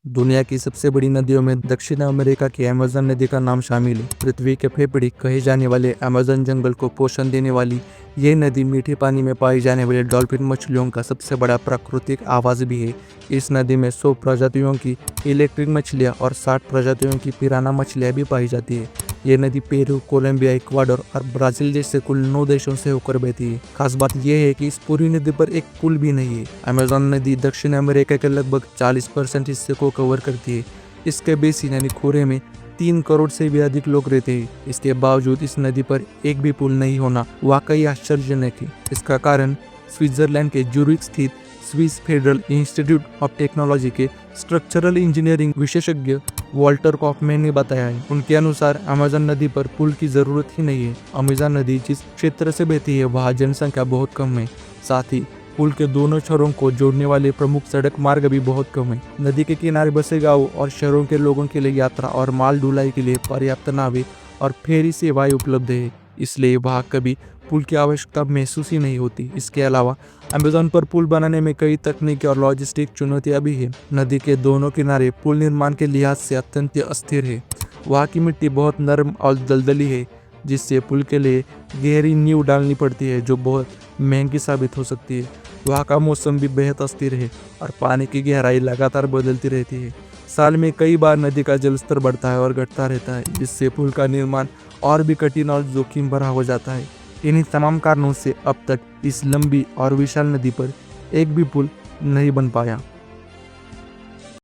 दुनिया की सबसे बड़ी नदियों में दक्षिण अमेरिका की अमेज़न नदी का नाम शामिल है। पृथ्वी के फेफड़े कहे जाने वाले अमेज़न जंगल को पोषण देने वाली ये नदी मीठे पानी में पाई जाने वाली डॉल्फिन मछलियों का सबसे बड़ा प्राकृतिक आवास भी है। इस नदी में 100 प्रजातियों की इलेक्ट्रिक मछलियाँ और 60 प्रजातियों की पिराना मछलियाँ भी पाई जाती है। ये नदी पेरू, कोलंबिया, इक्वाडोर और ब्राजील जैसे कुल 9 देशों से होकर बहती है। खास बात यह है कि इस पूरी नदी पर एक पुल भी नहीं है। अमेज़न नदी दक्षिण अमेरिका के लगभग 40% हिस्से को कवर करती है। इसके बेसिन यानी खोरे में 3 करोड़ से भी अधिक लोग रहते हैं। इसके बावजूद इस नदी पर एक भी पुल नहीं होना वाकई आश्चर्यजनक है। इसका कारण स्विट्जरलैंड के ज्यूरिख स्थित Swiss federal institute of technology के स्ट्रक्चरल इंजीनियरिंग विशेषज्ञ वॉल्टर कॉफमैन ने बताया है। उनके अनुसार अमेज़न नदी पर पुल की जरूरत ही नहीं है। अमेज़न नदी जिस क्षेत्र से बहती है वहाँ जनसंख्या बहुत कम है। साथ ही पुल के दोनों शहरों को जोड़ने वाले प्रमुख सड़क मार्ग भी बहुत कम है। नदी के किनारे बसे गाँव और शहरों के लोगों के लिए यात्रा और माल ढुलाई के लिए पर्याप्त नावें और फेरी सेवाएं उपलब्ध है, इसलिए वहाँ कभी पुल की आवश्यकता महसूस ही नहीं होती। इसके अलावा अमेज़न पर पुल बनाने में कई तकनीकी और लॉजिस्टिक चुनौतियां भी है। नदी के दोनों किनारे पुल निर्माण के लिहाज से अत्यंत अस्थिर है। वहाँ की मिट्टी बहुत नरम और दलदली है, जिससे पुल के लिए गहरी नींव डालनी पड़ती है, जो बहुत महंगी साबित हो सकती है। वहाँ का मौसम भी बेहद अस्थिर है और पानी की गहराई लगातार बदलती रहती है। साल में कई बार नदी का जलस्तर बढ़ता है और घटता रहता है, जिससे पुल का निर्माण और भी कठिन और जोखिम भरा हो जाता है। इन्हीं तमाम कारणों से अब तक इस लंबी और विशाल नदी पर एक भी पुल नहीं बन पाया।